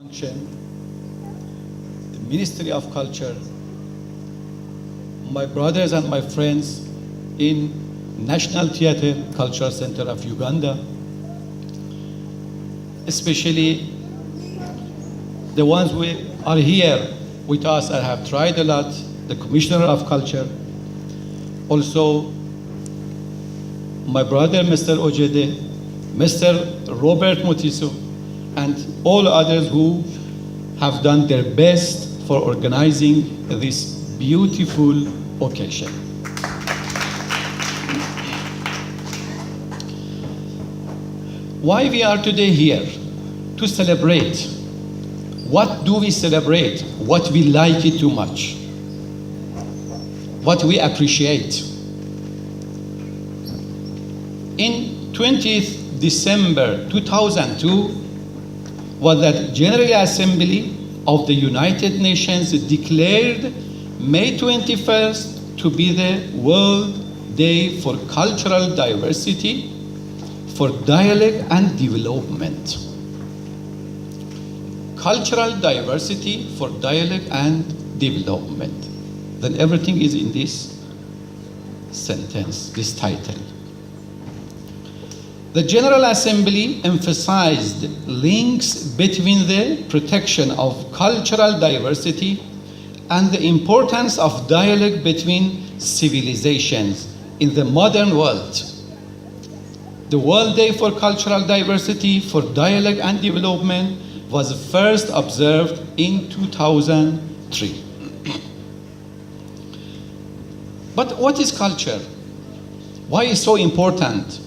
function, the Ministry of Culture, my brothers and my friends in National Theatre Cultural Center of Uganda, especially the ones who are here with us and have tried a lot, the Commissioner of Culture, also my brother Mr. Ojede, Mr. Robert Mutiso, and all others who have done their best for organizing this beautiful occasion. Why we are today here? To celebrate. What do we celebrate? What we like it too much. What we appreciate. In 20th December 2002 was that General Assembly of the United Nations declared May 21st to be the World Day for Cultural Diversity, for Dialogue and Development. Cultural diversity for dialogue and development. Then everything is in this sentence, this title. The General Assembly emphasized links between the protection of cultural diversity and the importance of dialogue between civilizations in the modern world. The World Day for Cultural Diversity for Dialogue and Development was first observed in 2003. But what is culture? Why is it so important?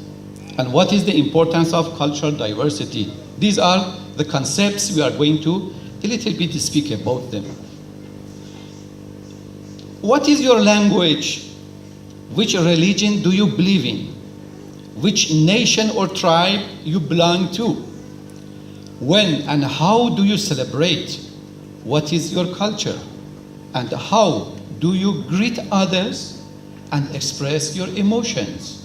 And what is the importance of cultural diversity? These are the concepts we are going to a little bit speak about them. What is your language? Which religion do you believe in? Which nation or tribe you belong to? When and how do you celebrate? What is your culture? And how do you greet others and express your emotions?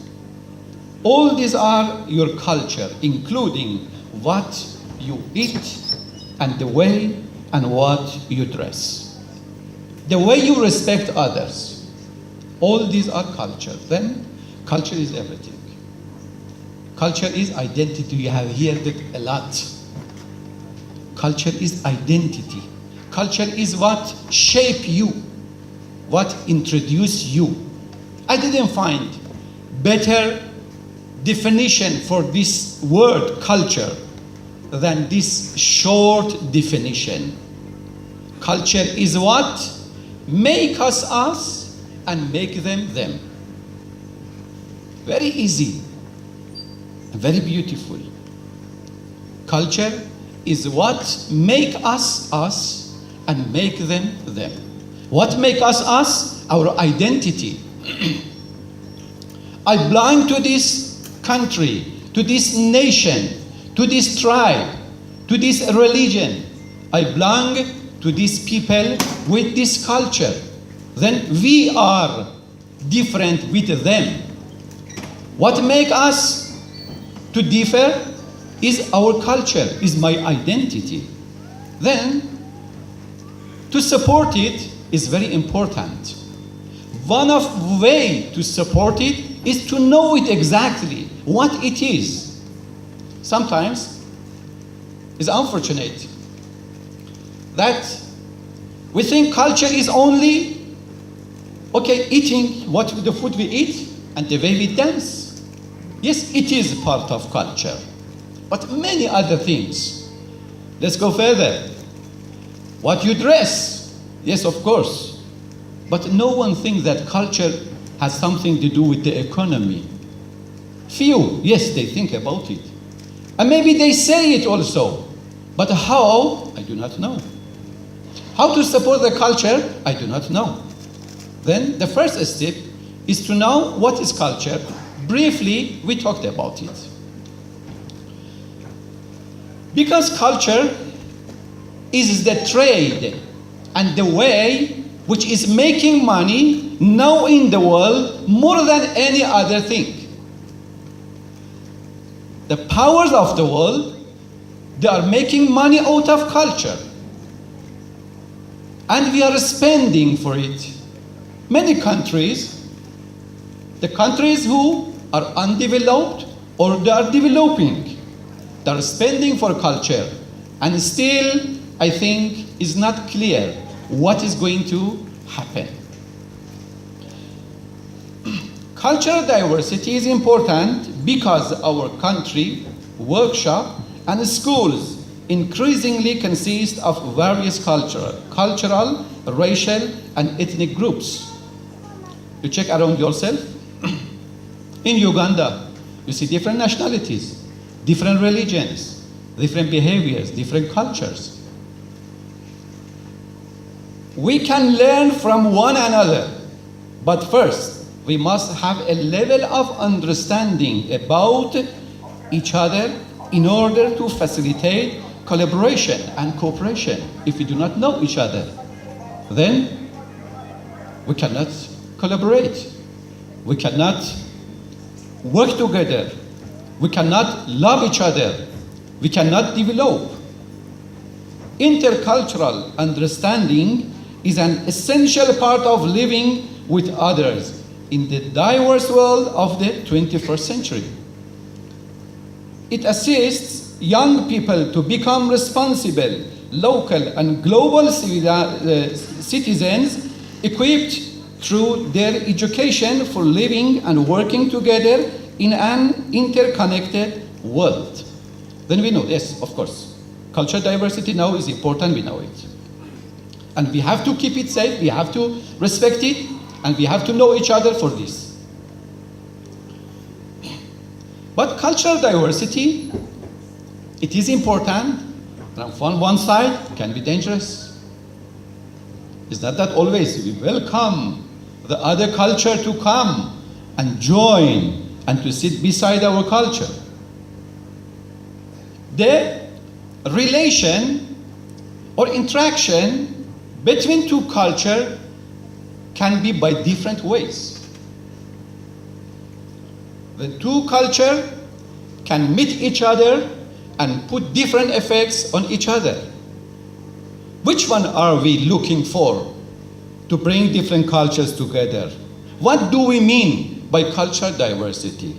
All these are your culture, including what you eat and the way and what you dress. The way you respect others. All these are culture. Then culture is everything. Culture is identity. You have heard it a lot. Culture is identity. Culture is what shape you, what introduce you. I didn't find better definition for this word culture than this short definition. Culture is what make us us and make them them. Very easy, very beautiful. Culture is what make us us and make them them. What make us us? Our identity. I belong to this country, to this nation, to this tribe, to this religion. I belong to these people with this culture. Then we are different with them. What makes us to differ is our culture, is my identity. Then to support it is very important. One of the way to support it is to know it exactly, what it is. Sometimes it's unfortunate that we think culture is only, eating what the food we eat and the way we dance. Yes, it is part of culture, but many other things. Let's go further. What you dress, yes, of course, but no one thinks that culture has something to do with the economy. Few, yes, they think about it. And maybe they say it also. But how? I do not know. How to support the culture? I do not know. Then the first step is to know what is culture. Briefly, we talked about it. Because culture is the trade and the way which is making money now in the world more than any other thing. The powers of the world They are making money out of culture. And we are spending for it. Many countries, the countries who are undeveloped or they are developing, they are spending for culture. And still, I think, is not clear what is going to happen. Cultural diversity is important because our country, workshop, and schools increasingly consist of various cultural, racial, and ethnic groups. You check around yourself. In Uganda, you see different nationalities, different religions, different behaviors, different cultures. We can learn from one another, but first, we must have a level of understanding about each other in order to facilitate collaboration and cooperation. If we do not know each other, then we cannot collaborate. We cannot work together. We cannot love each other. We cannot develop. Intercultural understanding is an essential part of living with others in the diverse world of the 21st century. It assists young people to become responsible, local, and global citizens equipped through their education for living and working together in an interconnected world. Then we know, yes, of course, cultural diversity now is important, we know it. And we have to keep it safe, we have to respect it, and we have to know each other for this. But cultural diversity, it is important, and on one side, can be dangerous. It's not that always we welcome the other culture to come and join and to sit beside our culture. The relation or interaction between two cultures can be by different ways. The two cultures can meet each other and put different effects on each other. Which one are we looking for to bring different cultures together? What do we mean by cultural diversity?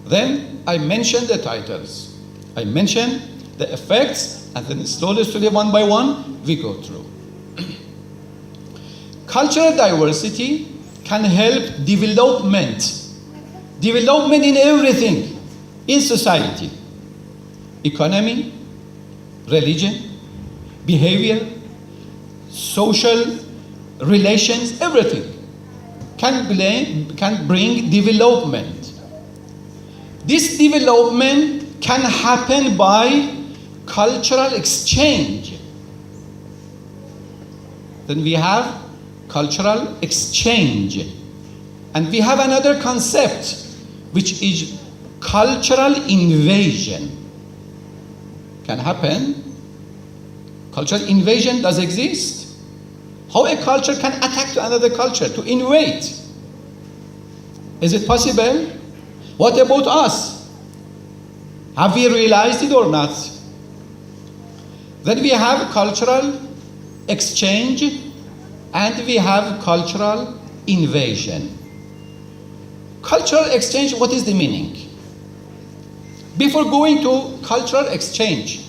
Then I mentioned the titles. I mentioned the effects, and then slowly, one by one, we go through. Cultural diversity can help development in everything in society. Economy, religion, behavior, social relations, everything can bring development. This development can happen by cultural exchange. Then we have cultural exchange. And we have another concept, which is cultural invasion. Can happen. Cultural invasion does exist. How a culture can attack to another culture, to invade. Is it possible? What about us? Have we realized it or not? Then we have cultural exchange and we have cultural invasion. Cultural exchange, what is the meaning? Before going to cultural exchange,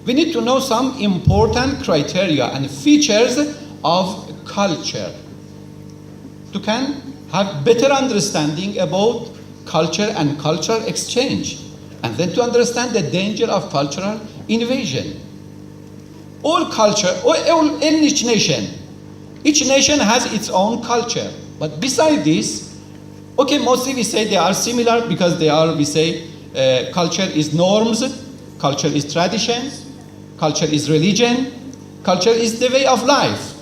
we need to know some important criteria and features of culture to can have better understanding about culture and cultural exchange, and then to understand the danger of cultural invasion. All culture, each nation has its own culture. But beside this, okay, mostly we say they are similar because they are, we say, culture is norms, culture is traditions, culture is religion, culture is the way of life.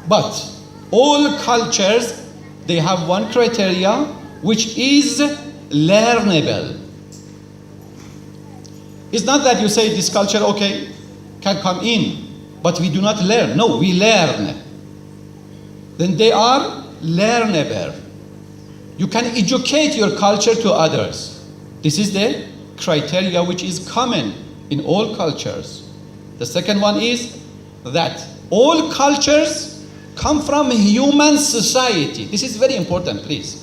But all cultures, they have one criteria, which is learnable. It's not that you say this culture, okay, can come in, but we do not learn. No, we learn. Then they are learnable. You can educate your culture to others. This is the criteria which is common in all cultures. The second one is that all cultures come from human society. This is very important, please.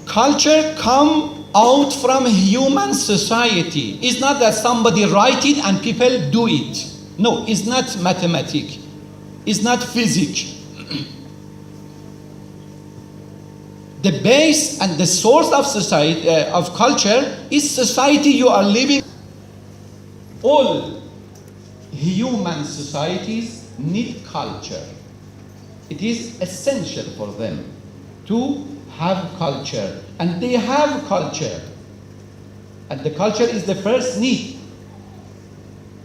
Culture come out from human society. It's not that somebody write it and people do it. No, it's not mathematics. It's not physics. The base and the source of society, of culture, is society you are living. All human societies need culture. It is essential for them to have culture, and they have culture. And the culture is the first need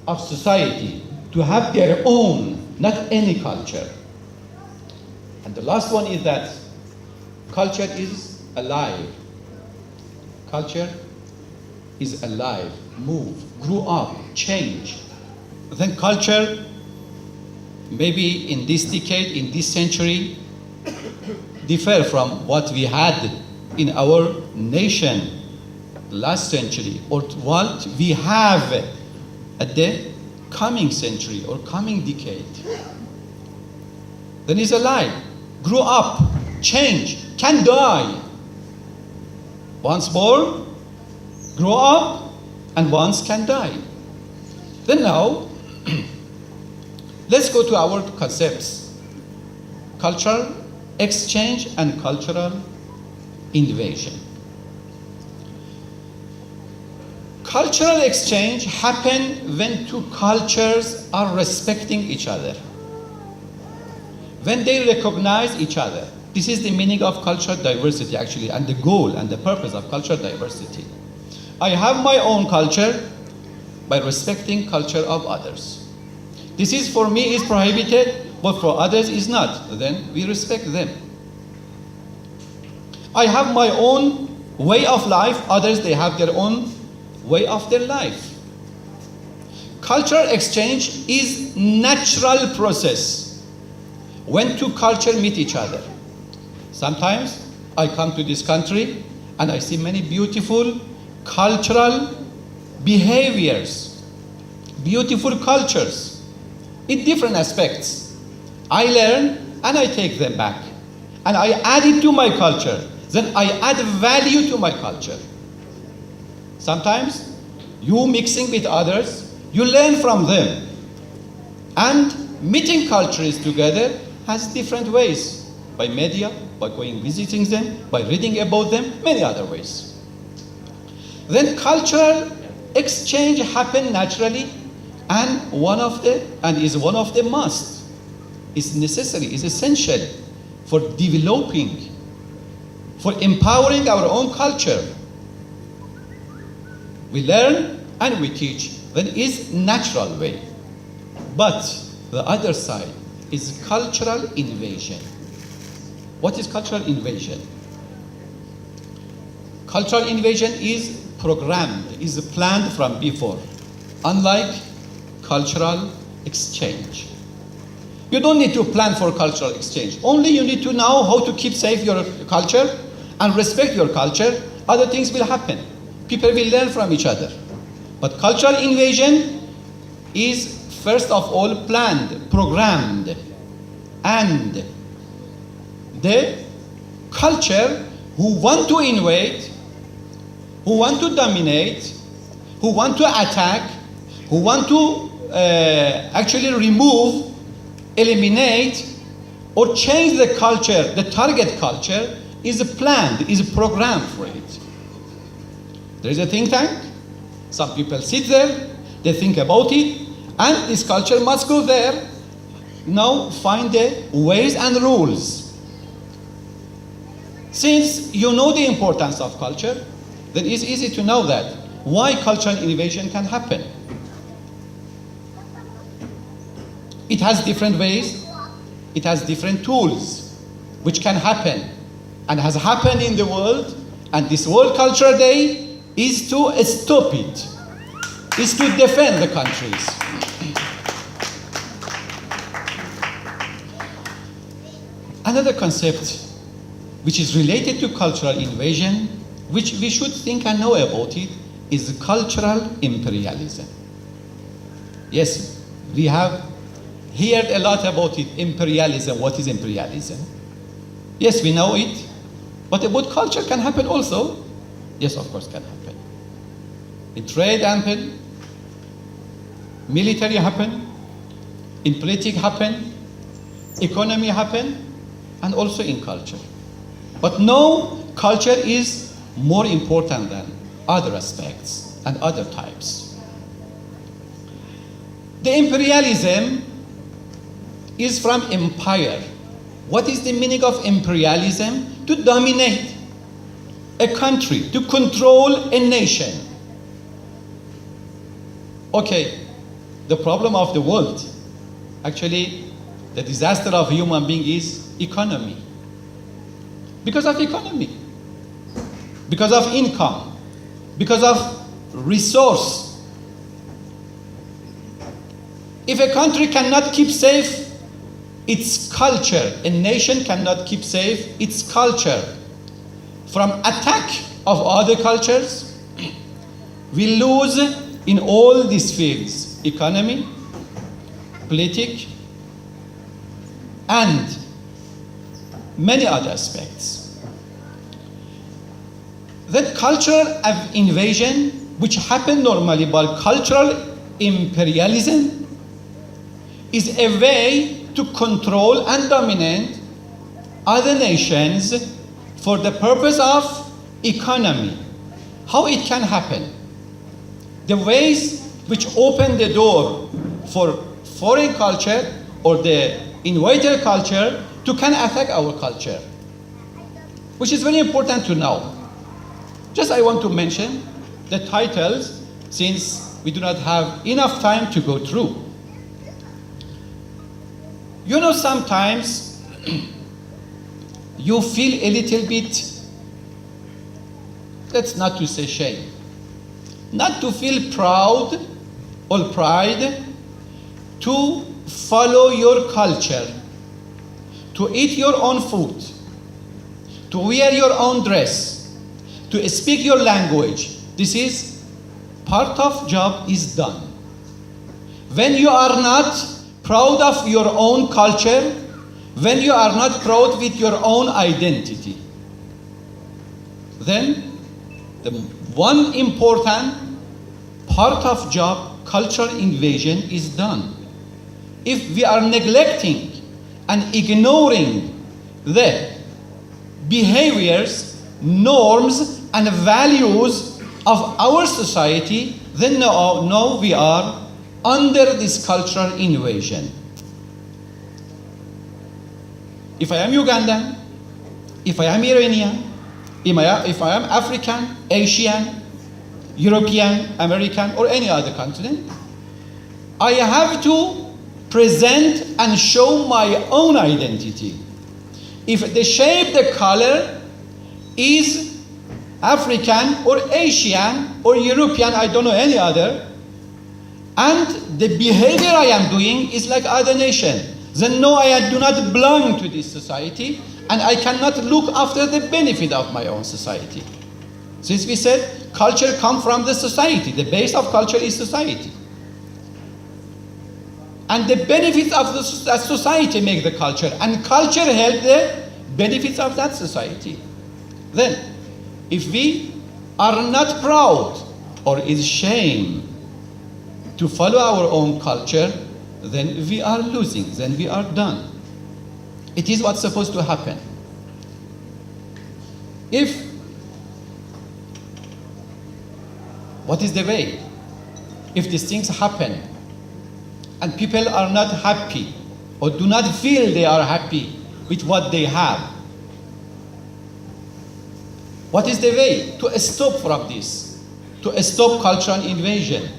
of society, to have their own, not any culture. And the last one is that culture is alive. Culture is alive, move, grow up, change. Then culture, maybe in this decade, in this century, differ from what we had in our nation last century, or what we have at the coming century or coming decade. Then it's alive, grow up, change, can die. Once born, grow up, and once can die. Then now, let's go to our concepts. Cultural exchange and cultural invasion. Cultural exchange happens when two cultures are respecting each other, when they recognize each other. This is the meaning of cultural diversity, actually, and the goal and the purpose of cultural diversity. I have my own culture by respecting culture of others. This is, for me, is prohibited, but for others is not. Then we respect them. I have my own way of life, others, they have their own way of their life. Cultural exchange is natural process when two cultures meet each other. Sometimes I come to this country and I see many beautiful cultural behaviors, beautiful cultures in different aspects. I learn and I take them back and I add it to my culture. Then I add value to my culture. Sometimes you mixing with others, you learn from them. And meeting cultures together has different ways. By media, by going visiting them, by reading about them, many other ways. Then cultural exchange happen naturally, and is one of the must. It's necessary, it's essential for developing, for empowering our own culture. We learn and we teach. That is natural way. But the other side is cultural invasion. What is cultural invasion? Cultural invasion is programmed, is planned from before, unlike cultural exchange. You don't need to plan for cultural exchange. Only you need to know how to keep safe your culture and respect your culture. Other things will happen. People will learn from each other. But cultural invasion is first of all planned, programmed, and the culture who want to invade, who want to dominate, who want to attack, who want to actually remove, eliminate, or change the culture, the target culture, is planned, is programmed for it. There is a think tank. Some people sit there, they think about it, and this culture must go there. Now find the ways and rules. Since you know the importance of culture, then it's easy to know that why cultural invasion can happen. It has different ways, it has different tools which can happen and has happened in the world, and this World Culture Day is to stop it, is to defend the countries. Another concept which is related to cultural invasion, which we should think and know about it, is cultural imperialism. Yes, we have heard a lot about it, imperialism. What is imperialism? Yes, we know it. But about culture can happen also. Yes, of course, can happen. In trade happen, military happen, in politics happen, economy happen, and also in culture. But no, culture is more important than other aspects and other types. The imperialism is from empire. What is the meaning of imperialism? To dominate a country, to control a nation. Okay, the problem of the world, actually, the disaster of human being is economy. Because of economy, because of income, because of resource. If a country cannot keep safe its culture, a nation cannot keep safe its culture from attack of other cultures, we lose in all these fields: economy, politics, and many other aspects. That cultural invasion, which happen normally by cultural imperialism, is a way to control and dominate other nations for the purpose of economy. How it can happen? The ways which open the door for foreign culture or the invader culture to can attack our culture, which is very important to know. Just I want to mention the titles, since we do not have enough time to go through. You know, sometimes you feel a little bit, that's not to say shame, not to feel proud or pride to follow your culture, to eat your own food, to wear your own dress, to speak your language. This is part of job is done. When you are not proud of your own culture, when you are not proud with your own identity, then the one important part of job, cultural invasion, is done. If we are neglecting and ignoring the behaviors, norms, and values of our society, then now we are under this cultural invasion. If I am Ugandan, if I am Iranian, if I am African, Asian, European, American, or any other continent, I have to present and show my own identity. If the shape, the color is African or Asian or European, I don't know any other, and the behavior I am doing is like other nation, then no, I do not belong to this society, and I cannot look after the benefit of my own society. Since we said culture comes from the society, the base of culture is society. And the benefits of that society make the culture, and culture help the benefits of that society. Then, if we are not proud or is shame to follow our own culture, then we are losing, then we are done. It is what's supposed to happen. What is the way? If these things happen and people are not happy or do not feel they are happy with what they have, what is the way to stop from this, to stop cultural invasion?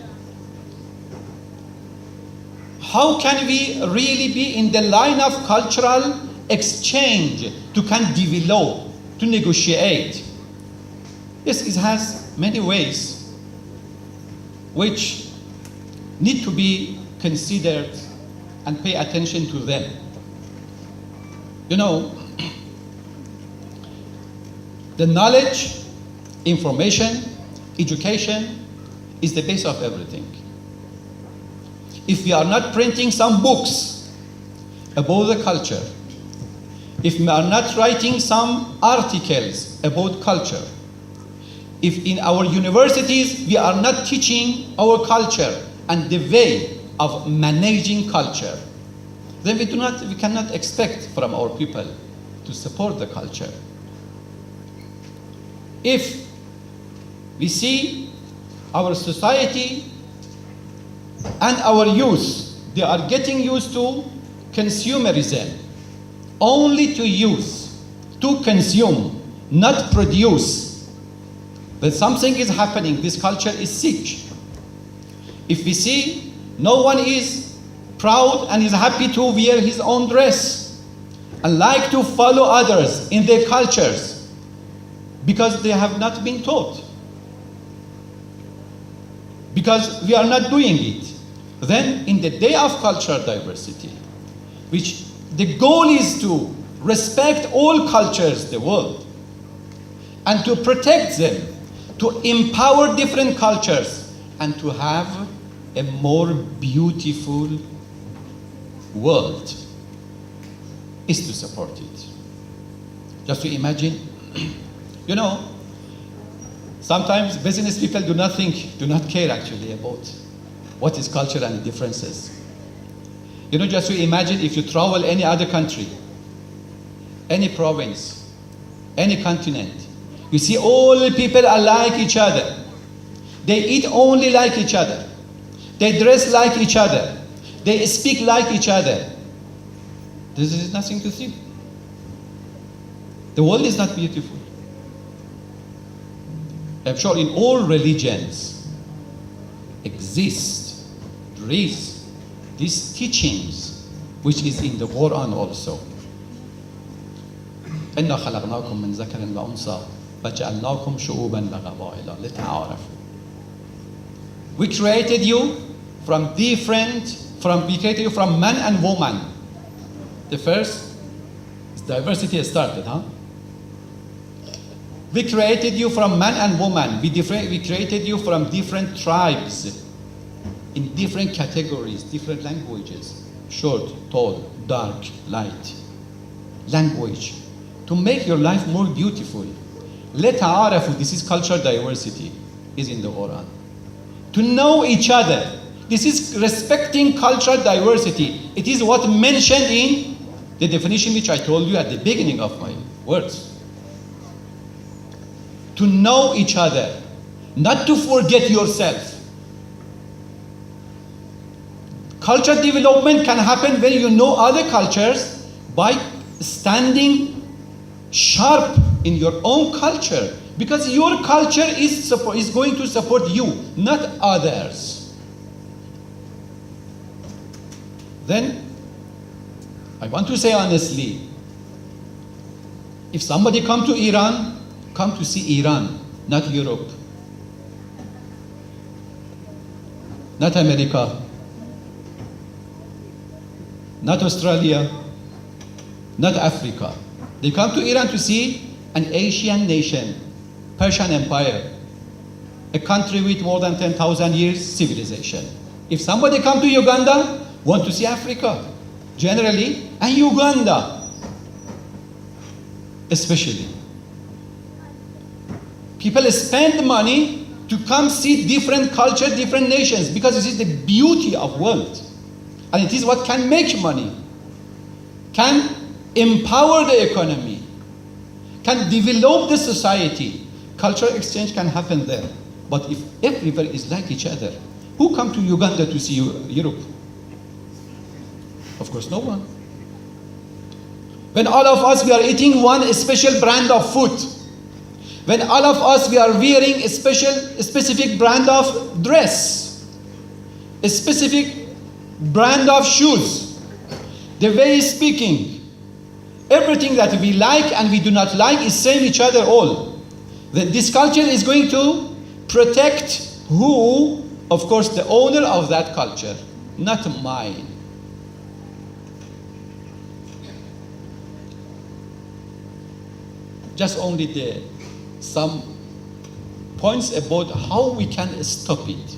How can we really be in the line of cultural exchange to can develop, to negotiate? Yes, it has many ways which need to be considered and pay attention to them. You know, the knowledge, information, education, is the base of everything. If we are not printing some books about the culture, if we are not writing some articles about culture, if in our universities we are not teaching our culture and the way of managing culture, then we cannot expect from our people to support the culture. If we see our society and our youth, they are getting used to consumerism, only to use, to consume, not produce, then something is happening. This culture is sick. If we see no one is proud and is happy to wear his own dress and like to follow others in their cultures because they have not been taught, because we are not doing it, then in the day of cultural diversity, which the goal is to respect all cultures in the world and to protect them, to empower different cultures, and to have a more beautiful world, is to support it. Just to imagine, sometimes business people do not care actually about what is culture and differences. Just to imagine if you travel any other country, any province, any continent, you see all the people are like each other. They eat only like each other. They dress like each other. They speak like each other. This is nothing to see. The world is not beautiful. I'm sure in all religions exist, there is these teachings which is in the Quran also. إِنَّا خَلَقْنَاكُم مِّن ذَكَرٍ وَأُنثَىٰ وَجَعَلْنَاكُمْ شُعُوبًا وَقَبَائِلَ لِتَعَارَفُوا. We created you from man and woman. The first diversity started, huh? We created you from man and woman. We created you from different tribes, in different categories, different languages, short, tall, dark, light. Language, to make your life more beautiful. لَتَعَارَفُوا, this is cultural diversity, is in the Quran. To know each other. This is respecting cultural diversity. It is what mentioned in the definition which I told you at the beginning of my words. To know each other, not to forget yourself. Culture development can happen when you know other cultures by standing sharp in your own culture, because your culture is going to support you, not others. Then, I want to say honestly, if somebody come to Iran, come to see Iran, not Europe, not America, not Australia, not Africa. They come to Iran to see an Asian nation, Persian Empire, a country with more than 10,000 years civilization. If somebody come to Uganda, want to see Africa, generally, and Uganda, especially. People spend money to come see different culture, different nations, because this is the beauty of world. And it is what can make money, can empower the economy, can develop the society. Cultural exchange can happen there. But if everybody is like each other, who come to Uganda to see Europe? Of course, no one. When all of us, we are eating one special brand of food. When all of us, we are wearing a specific brand of dress. A specific brand of shoes. The way of speaking. Everything that we like and we do not like is same each other all. This culture is going to protect who? Of course, the owner of that culture, not mine. Just only some points about how we can stop it,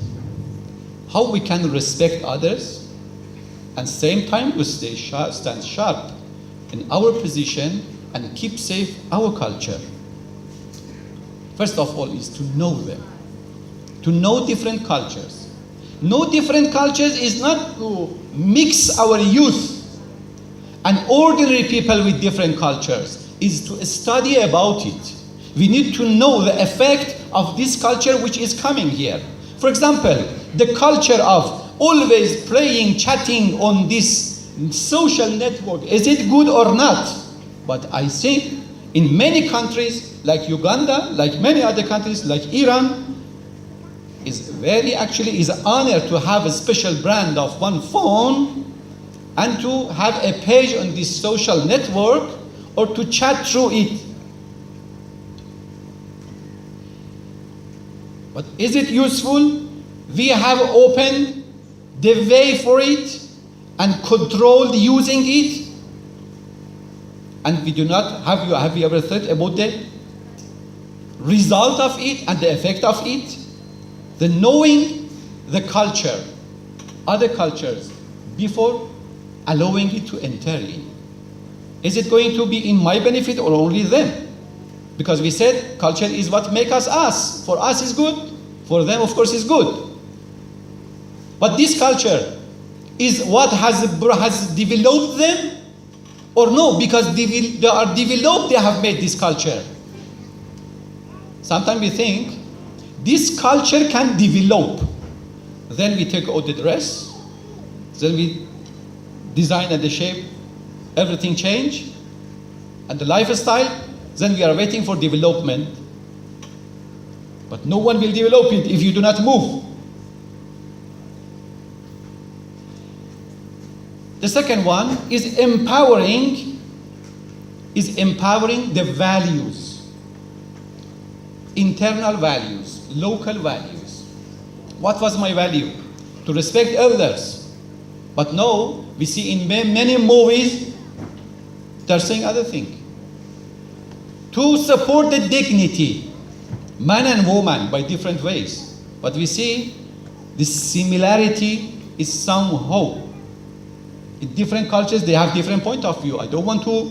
how we can respect others, and same time we stand sharp in our position and keep safe our culture. First of all is to know them, to know different cultures. Know different cultures is not to mix our youth and ordinary people with different cultures, is to study about it. We need to know the effect of this culture which is coming here. For example, the culture of always playing, chatting on this social network, is it good or not? But I think in many countries like Uganda, like many other countries like Iran, is an honor to have a special brand of one phone and to have a page on this social network or to chat through it. But is it useful? We have opened the way for it and controlled using it, and we do not have you ever thought about the result of it and the effect of it? The knowing the culture, other cultures, before allowing it to enter in. Is it going to be in my benefit or only them? Because we said culture is what makes us us. For us is good, for them of course is good. But this culture is what has developed them, or no, because they are developed, they have made this culture. Sometimes we think this culture can develop. Then we take out the dress, then we design and the shape, everything change, and the lifestyle, then we are waiting for development. But no one will develop it if you do not move. The second one is empowering the values, internal values, local values. What was my value? To respect elders. But now we see in many movies they're saying other thing. To support the dignity, man and woman, by different ways. But we see this similarity is somehow. In different cultures, they have different point of view. I don't want to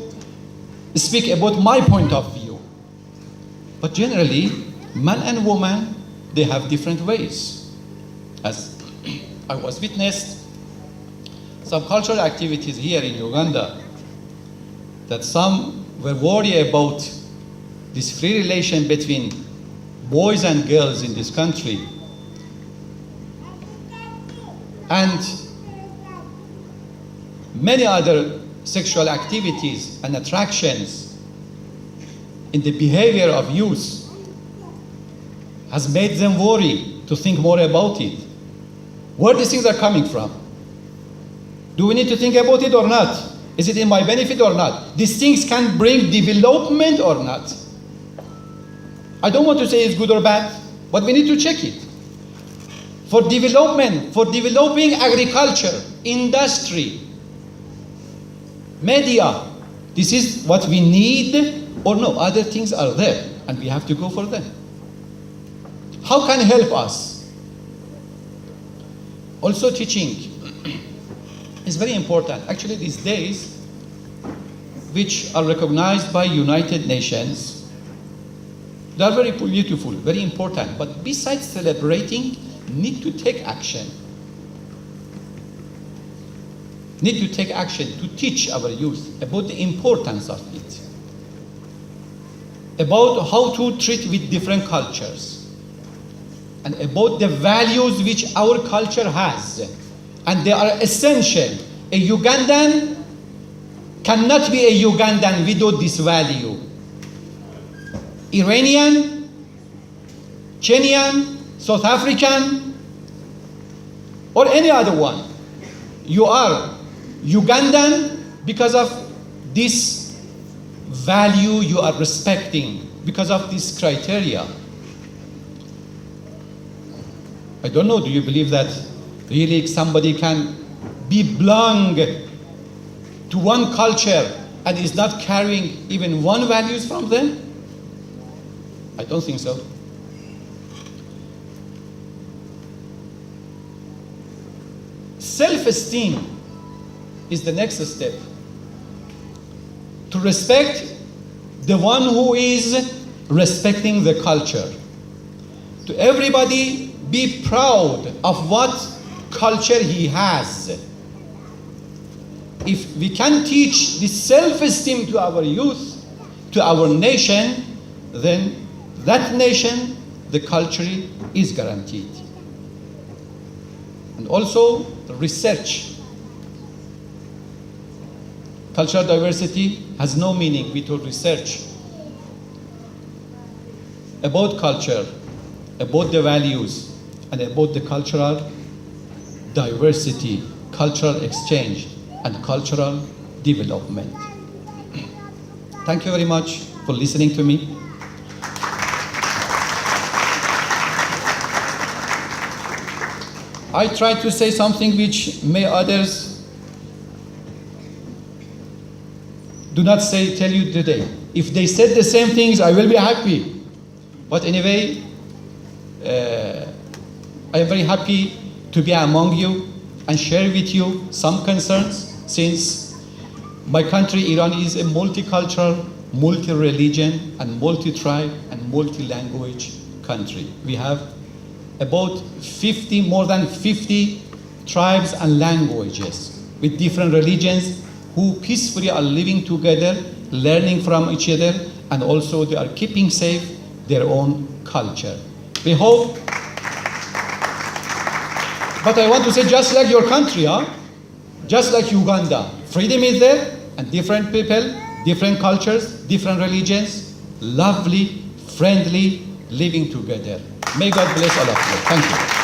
speak about my point of view. But generally, man and woman, they have different ways. As I was witnessed some cultural activities here in Uganda, that some were worried about this free relation between boys and girls in this country. And many other sexual activities and attractions in the behavior of youth has made them worry to think more about it. Where these things are coming from? Do we need to think about it or not? Is it in my benefit or not? These things can bring development or not. I don't want to say it's good or bad, but we need to check it. For development, for developing agriculture, industry, media, this is what we need, or no, other things are there and we have to go for them. How can help us? Also teaching is very important. Actually these days, which are recognized by United Nations, they are very beautiful, very important. But besides celebrating, need to take action. Need to take action to teach our youth about the importance of it, about how to treat with different cultures, and about the values which our culture has, and they are essential. A Ugandan cannot be a Ugandan without this value. Iranian, Kenyan, South African, or any other one, you are Ugandan because of this value you are respecting, because of this criteria. I don't know, do you believe that really somebody can be belong to one culture and is not carrying even one values from them? I don't think so. Self-esteem is the next step. To respect the one who is respecting the culture. To everybody be proud of what culture he has. If we can teach this self-esteem to our youth, to our nation, then that nation, the culture is guaranteed. And also research. Cultural diversity has no meaning without research about culture, about the values, and about the cultural diversity, cultural exchange, and cultural development. Thank you very much for listening to me. I try to say something which may others do not tell you today. If they said the same things, I will be happy. But anyway, I am very happy to be among you and share with you some concerns, since my country, Iran, is a multicultural, multi-religion, and multi-tribe and multi-language country. We have about more than 50 tribes and languages with different religions who peacefully are living together, learning from each other, and also they are keeping safe their own culture. We hope, but I want to say, just like your country, just like Uganda, freedom is there, and different people, different cultures, different religions, lovely, friendly, living together. May God bless all of you. Thank you.